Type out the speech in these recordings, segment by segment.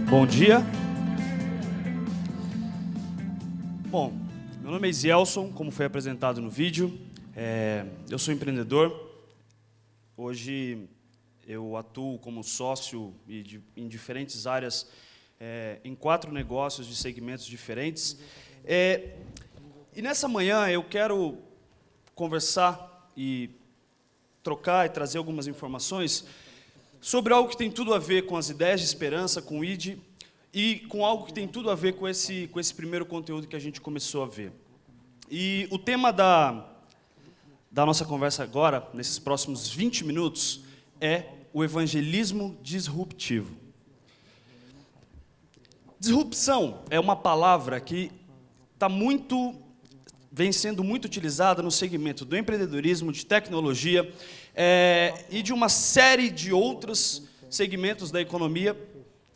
Bom dia. Bom, meu nome é Isielson, como foi apresentado no vídeo. Eu sou empreendedor. Hoje eu atuo como sócio em diferentes áreas, em 4 negócios de segmentos diferentes. E nessa manhã eu quero conversar e trocar e trazer algumas informações sobre algo que tem tudo a ver com as ideias de esperança, com o ID, e com algo que tem tudo a ver com esse primeiro conteúdo que a gente começou a ver. E o tema da nossa conversa agora, nesses próximos 20 minutos, é o evangelismo disruptivo. Disrupção é uma palavra que vem sendo muito utilizada no segmento do empreendedorismo, de tecnologia, e de uma série de outros segmentos da economia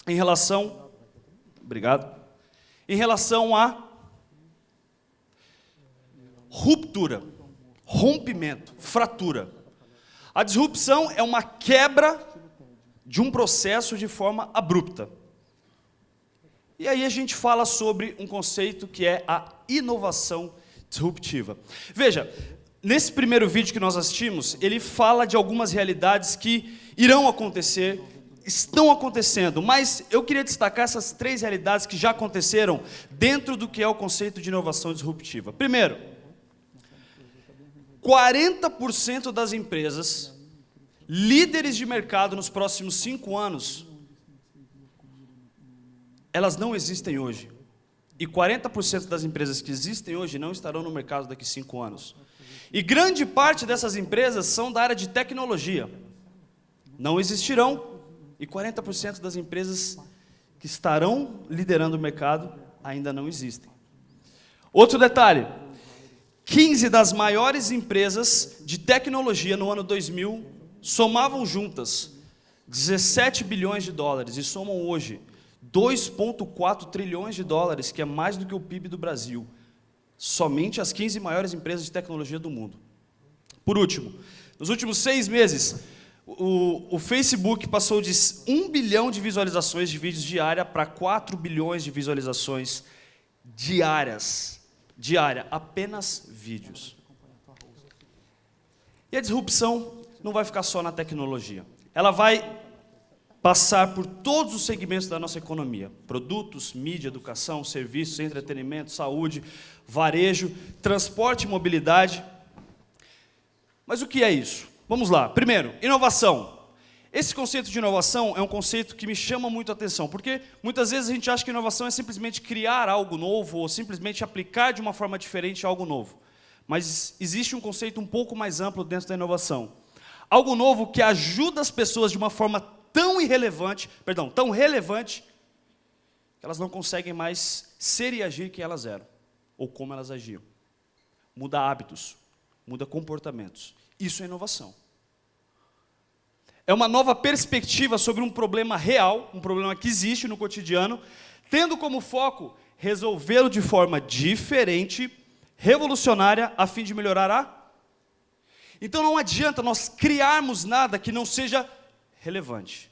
em relação a ruptura, rompimento, fratura. A disrupção é uma quebra de um processo de forma abrupta. E aí a gente fala sobre um conceito que é a inovação disruptiva. Veja, nesse primeiro vídeo que nós assistimos, ele fala de algumas realidades que irão acontecer, estão acontecendo, mas eu queria destacar essas 3 realidades que já aconteceram dentro do que é o conceito de inovação disruptiva. Primeiro, 40% das empresas líderes de mercado nos próximos 5 anos, elas não existem hoje. E 40% das empresas que existem hoje não estarão no mercado daqui a 5 anos. E grande parte dessas empresas são da área de tecnologia. Não existirão, e 40% das empresas que estarão liderando o mercado ainda não existem. Outro detalhe, 15 das maiores empresas de tecnologia no ano 2000 somavam juntas 17 bilhões de dólares e somam hoje 2,4 trilhões de dólares, que é mais do que o PIB do Brasil. Somente as 15 maiores empresas de tecnologia do mundo. Por último, nos últimos 6 meses, o Facebook passou de 1 bilhão de visualizações de vídeos diária para 4 bilhões de visualizações diárias. Apenas vídeos. E a disrupção não vai ficar só na tecnologia. Ela vai passar por todos os segmentos da nossa economia. Produtos, mídia, educação, serviços, entretenimento, saúde, varejo, transporte e mobilidade. Mas o que é isso? Vamos lá. Primeiro, inovação. Esse conceito de inovação é um conceito que me chama muito a atenção, porque muitas vezes a gente acha que inovação é simplesmente criar algo novo ou simplesmente aplicar de uma forma diferente algo novo. Mas existe um conceito um pouco mais amplo dentro da inovação. Algo novo que ajuda as pessoas de uma forma tão relevante, que elas não conseguem mais ser e agir quem elas eram, ou como elas agiam. Muda hábitos, muda comportamentos. Isso é inovação. É uma nova perspectiva sobre um problema real, um problema que existe no cotidiano, tendo como foco resolvê-lo de forma diferente, revolucionária, a fim de melhorar Então não adianta nós criarmos nada que não seja relevante.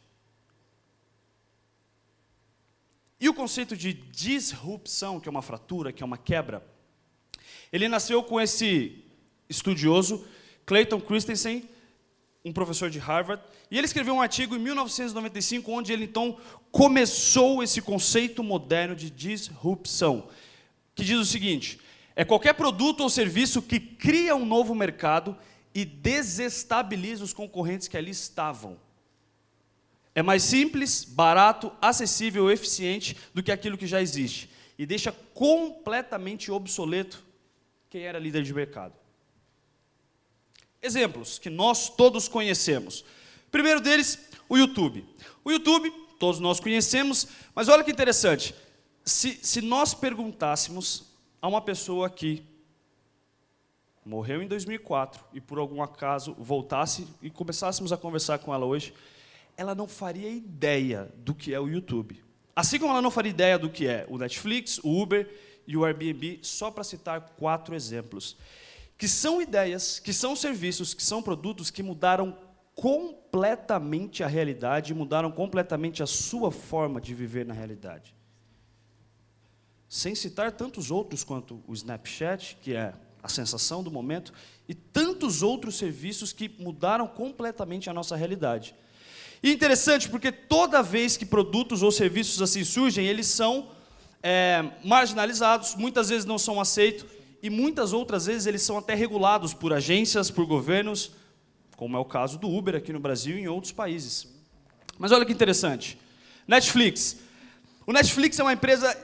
E o conceito de disrupção, que é uma fratura, que é uma quebra, ele nasceu com esse estudioso, Clayton Christensen, um professor de Harvard, e ele escreveu um artigo em 1995, onde ele então começou esse conceito moderno de disrupção, que diz o seguinte: é qualquer produto ou serviço que cria um novo mercado e desestabiliza os concorrentes que ali estavam. É mais simples, barato, acessível, eficiente do que aquilo que já existe. E deixa completamente obsoleto quem era líder de mercado. Exemplos que nós todos conhecemos. Primeiro deles, o YouTube. O YouTube, todos nós conhecemos, mas olha que interessante. Se nós perguntássemos a uma pessoa que morreu em 2004 e por algum acaso voltasse e começássemos a conversar com ela hoje, ela não faria ideia do que é o YouTube. Assim como ela não faria ideia do que é o Netflix, o Uber e o Airbnb, só para citar 4 exemplos. Que são ideias, que são serviços, que são produtos que mudaram completamente a realidade e mudaram completamente a sua forma de viver na realidade. Sem citar tantos outros quanto o Snapchat, que é a sensação do momento, e tantos outros serviços que mudaram completamente a nossa realidade. E interessante, porque toda vez que produtos ou serviços assim surgem, eles são marginalizados, muitas vezes não são aceitos, e muitas outras vezes eles são até regulados por agências, por governos, como é o caso do Uber aqui no Brasil e em outros países. Mas olha que interessante. Netflix. O Netflix é uma empresa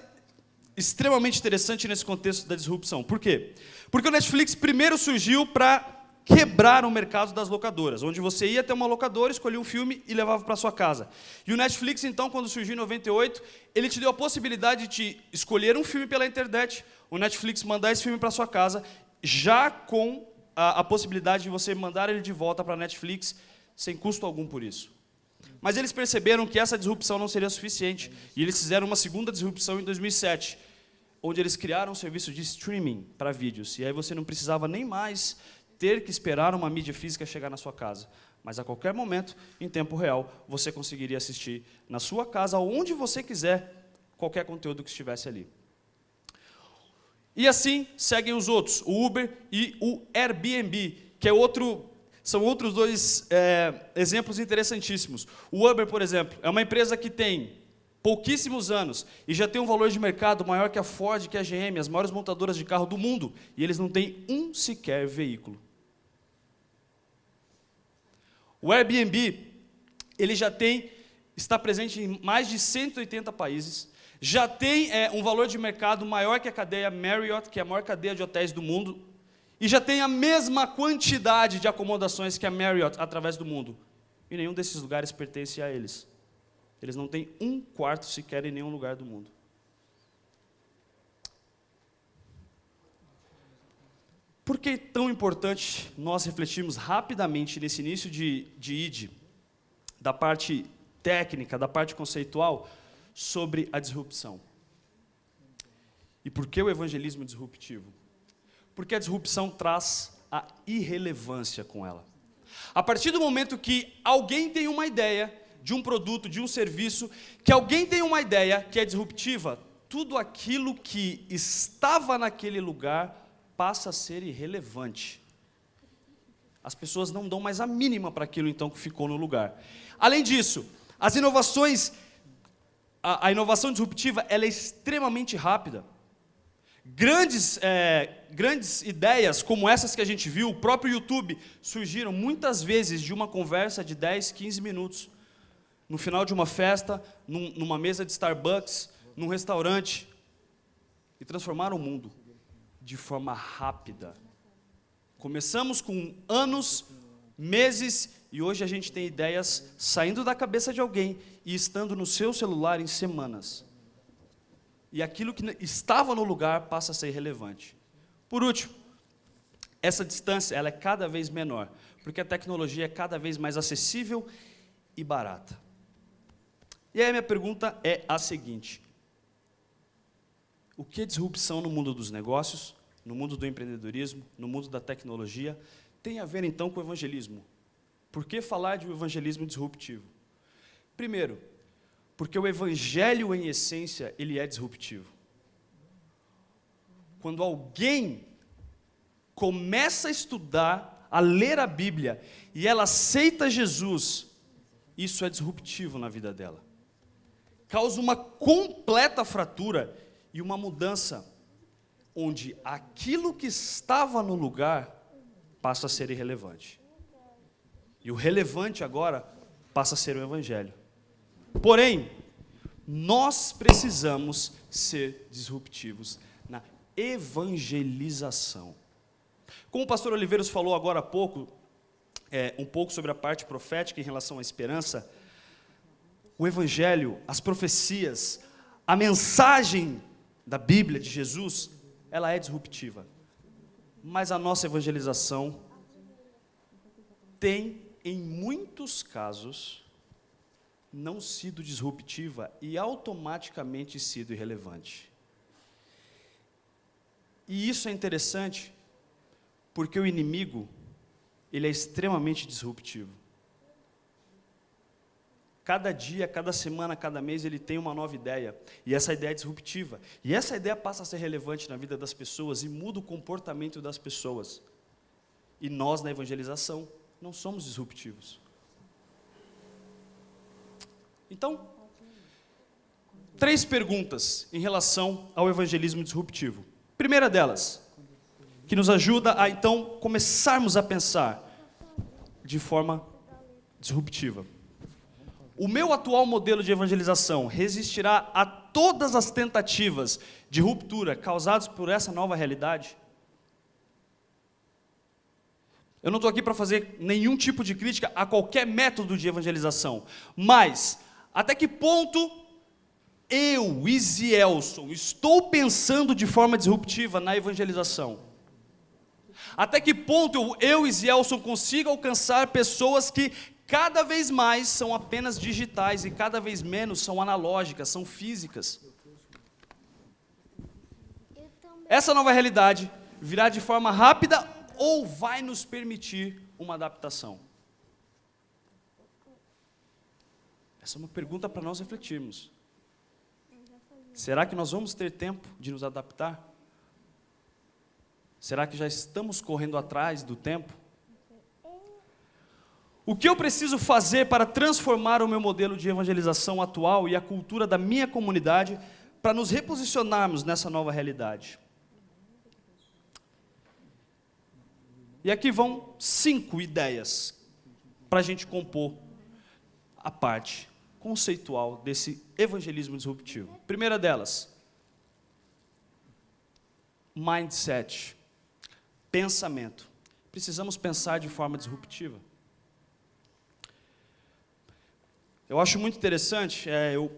extremamente interessante nesse contexto da disrupção. Por quê? Porque o Netflix primeiro surgiu para quebrar o mercado das locadoras, onde você ia até uma locadora, escolhia um filme e levava para sua casa. E o Netflix, então, quando surgiu em 98, ele te deu a possibilidade de escolher um filme pela internet, o Netflix mandar esse filme para sua casa, já com a possibilidade de você mandar ele de volta para a Netflix, sem custo algum por isso. Mas eles perceberam que essa disrupção não seria suficiente, e eles fizeram uma segunda disrupção em 2007, onde eles criaram um serviço de streaming para vídeos, e aí você não precisava nem mais ter que esperar uma mídia física chegar na sua casa. Mas a qualquer momento, em tempo real, você conseguiria assistir na sua casa, onde você quiser, qualquer conteúdo que estivesse ali. E assim seguem os outros, o Uber e o Airbnb, que são outros dois exemplos interessantíssimos. O Uber, por exemplo, é uma empresa que tem pouquíssimos anos e já tem um valor de mercado maior que a Ford, que a GM, as maiores montadoras de carro do mundo, e eles não têm um sequer veículo. O Airbnb, ele está presente em mais de 180 países, já tem um valor de mercado maior que a cadeia Marriott, que é a maior cadeia de hotéis do mundo, e já tem a mesma quantidade de acomodações que a Marriott através do mundo. E nenhum desses lugares pertence a eles. Eles não têm um quarto sequer em nenhum lugar do mundo. Por que é tão importante nós refletirmos rapidamente nesse início de ID, da parte técnica, da parte conceitual, sobre a disrupção? E por que o evangelismo disruptivo? Porque a disrupção traz a irrelevância com ela. A partir do momento que alguém tem uma ideia de um produto, de um serviço, que alguém tem uma ideia que é disruptiva, tudo aquilo que estava naquele lugar passa a ser irrelevante. As pessoas não dão mais a mínima para aquilo então que ficou no lugar. Além disso, as inovações, a inovação disruptiva, ela é extremamente rápida. Grandes ideias como essas que a gente viu, o próprio YouTube, surgiram muitas vezes de uma conversa de 10, 15 minutos. No final de uma festa, numa mesa de Starbucks, num restaurante, e transformaram o mundo de forma rápida. Começamos com anos, meses, e hoje a gente tem ideias saindo da cabeça de alguém e estando no seu celular em semanas. E aquilo que estava no lugar passa a ser irrelevante. Por último, essa distância ela é cada vez menor, porque a tecnologia é cada vez mais acessível e barata. E aí a minha pergunta é a seguinte: o que é disrupção no mundo dos negócios, no mundo do empreendedorismo, no mundo da tecnologia, tem a ver então com o evangelismo? Por que falar de um evangelismo disruptivo? Primeiro, porque o evangelho em essência, ele é disruptivo. Quando alguém começa a estudar, a ler a Bíblia, e ela aceita Jesus, isso é disruptivo na vida dela. Causa uma completa fratura e uma mudança, onde aquilo que estava no lugar passa a ser irrelevante. E o relevante agora passa a ser o evangelho. Porém, nós precisamos ser disruptivos na evangelização. Como o pastor Oliveiros falou agora há pouco, um pouco sobre a parte profética em relação à esperança, o evangelho, as profecias, a mensagem da Bíblia, de Jesus, ela é disruptiva. Mas a nossa evangelização tem, em muitos casos, não sido disruptiva e automaticamente sido irrelevante. E isso é interessante, porque o inimigo, ele é extremamente disruptivo. Cada dia, cada semana, cada mês, ele tem uma nova ideia. E essa ideia é disruptiva. E essa ideia passa a ser relevante na vida das pessoas e muda o comportamento das pessoas. E nós, na evangelização, não somos disruptivos. Então, 3 perguntas em relação ao evangelismo disruptivo. Primeira delas, que nos ajuda a, então, começarmos a pensar de forma disruptiva. O meu atual modelo de evangelização resistirá a todas as tentativas de ruptura causadas por essa nova realidade? Eu não estou aqui para fazer nenhum tipo de crítica a qualquer método de evangelização, mas até que ponto eu, Isielson, estou pensando de forma disruptiva na evangelização? Até que ponto eu, Isielson, consigo alcançar pessoas que cada vez mais são apenas digitais e cada vez menos são analógicas, são físicas? Essa nova realidade virá de forma rápida ou vai nos permitir uma adaptação? Essa é uma pergunta para nós refletirmos. Será que nós vamos ter tempo de nos adaptar? Será que já estamos correndo atrás do tempo? O que eu preciso fazer para transformar o meu modelo de evangelização atual e a cultura da minha comunidade para nos reposicionarmos nessa nova realidade? E aqui vão 5 ideias para a gente compor a parte conceitual desse evangelismo disruptivo. Primeira delas, mindset, pensamento. Precisamos pensar de forma disruptiva. Eu acho muito interessante, eu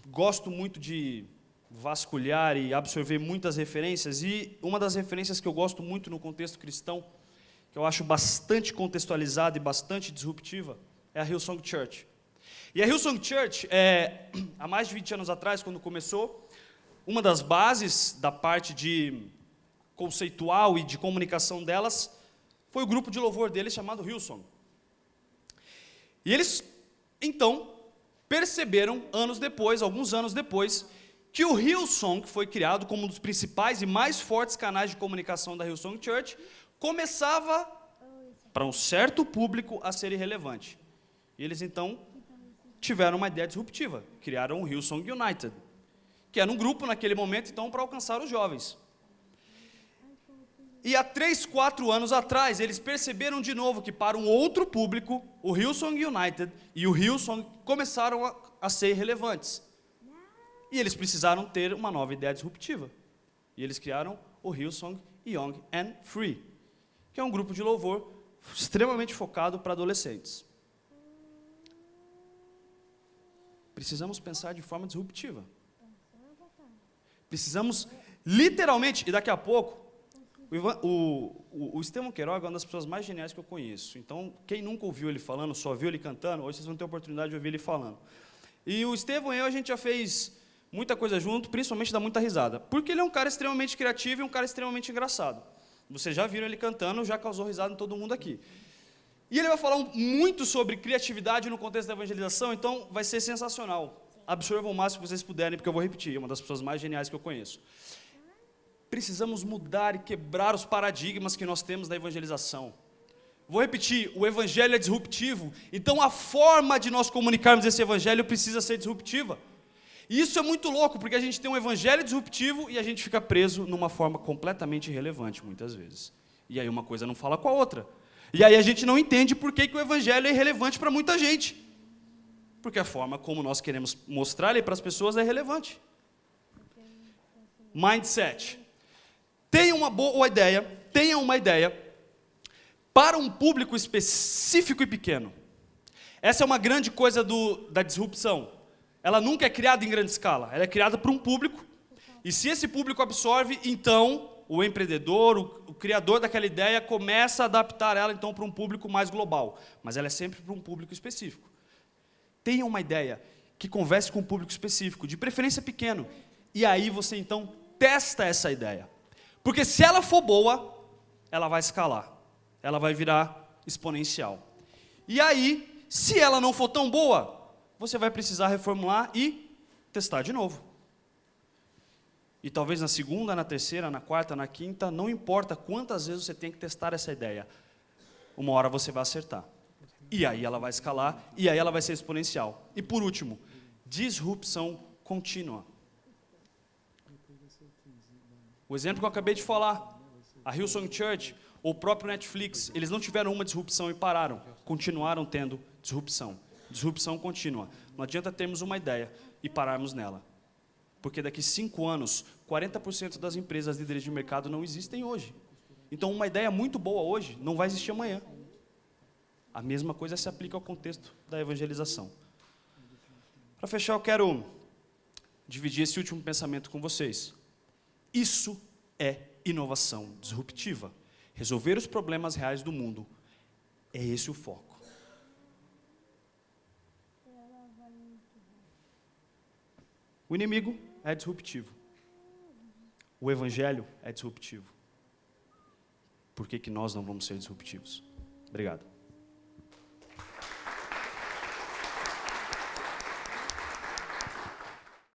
gosto muito de vasculhar e absorver muitas referências, e uma das referências que eu gosto muito no contexto cristão, que eu acho bastante contextualizada e bastante disruptiva, é a Hillsong Church. E a Hillsong Church, há mais de 20 anos atrás, quando começou, uma das bases da parte de conceitual e de comunicação delas foi o grupo de louvor deles chamado Hillsong. E eles, então, perceberam alguns anos depois, que o Hillsong, que foi criado como um dos principais e mais fortes canais de comunicação da Hillsong Church, começava, para um certo público, a ser irrelevante. E eles, então, tiveram uma ideia disruptiva, criaram o Hillsong United, que era um grupo naquele momento, então, para alcançar os jovens. E há 3, 4 anos atrás, eles perceberam de novo que para um outro público, o Hillsong United e o Hillsong começaram a ser relevantes. E eles precisaram ter uma nova ideia disruptiva. E eles criaram o Hillsong Young and Free, que é um grupo de louvor extremamente focado para adolescentes. Precisamos pensar de forma disruptiva. Precisamos, literalmente, e daqui a pouco, o Estevão Queiroga é uma das pessoas mais geniais que eu conheço. Então, quem nunca ouviu ele falando, só viu ele cantando, hoje vocês vão ter a oportunidade de ouvir ele falando. E o Estevão e eu, a gente já fez muita coisa junto, principalmente dá muita risada. Porque ele é um cara extremamente criativo e um cara extremamente engraçado. Vocês já viram ele cantando, já causou risada em todo mundo aqui. E ele vai falar muito sobre criatividade no contexto da evangelização, então vai ser sensacional. Absorvam o máximo que vocês puderem, porque eu vou repetir, é uma das pessoas mais geniais que eu conheço. Precisamos mudar e quebrar os paradigmas que nós temos na evangelização. Vou repetir, o evangelho é disruptivo, então a forma de nós comunicarmos esse evangelho precisa ser disruptiva. E isso é muito louco, porque a gente tem um evangelho disruptivo e a gente fica preso numa forma completamente irrelevante, muitas vezes. E aí uma coisa não fala com a outra. E aí a gente não entende por que o evangelho é irrelevante para muita gente. Porque a forma como nós queremos mostrar ele para as pessoas é relevante. Mindset. Tenha uma ideia para um público específico e pequeno. Essa é uma grande coisa da disrupção. Ela nunca é criada em grande escala, ela é criada para um público, e se esse público absorve, então o empreendedor, o criador daquela ideia começa a adaptar ela então para um público mais global, mas ela é sempre para um público específico. Tenha uma ideia que converse com um público específico, de preferência pequeno, e aí você então testa essa ideia. Porque se ela for boa, ela vai escalar, ela vai virar exponencial. E aí, se ela não for tão boa, você vai precisar reformular e testar de novo. E talvez na segunda, na terceira, na quarta, na quinta, não importa quantas vezes você tem que testar essa ideia, uma hora você vai acertar. E aí ela vai escalar, e aí ela vai ser exponencial. E por último, disrupção contínua. O exemplo que eu acabei de falar, a Hillsong Church, ou o próprio Netflix, eles não tiveram uma disrupção e pararam, continuaram tendo disrupção. Disrupção contínua. Não adianta termos uma ideia e pararmos nela. Porque daqui 5 anos, 40% das empresas líderes de mercado não existem hoje. Então, uma ideia muito boa hoje não vai existir amanhã. A mesma coisa se aplica ao contexto da evangelização. Para fechar, eu quero dividir esse último pensamento com vocês. Isso é inovação disruptiva. Resolver os problemas reais do mundo é esse o foco. O inimigo é disruptivo. O evangelho é disruptivo. Por que nós não vamos ser disruptivos? Obrigado.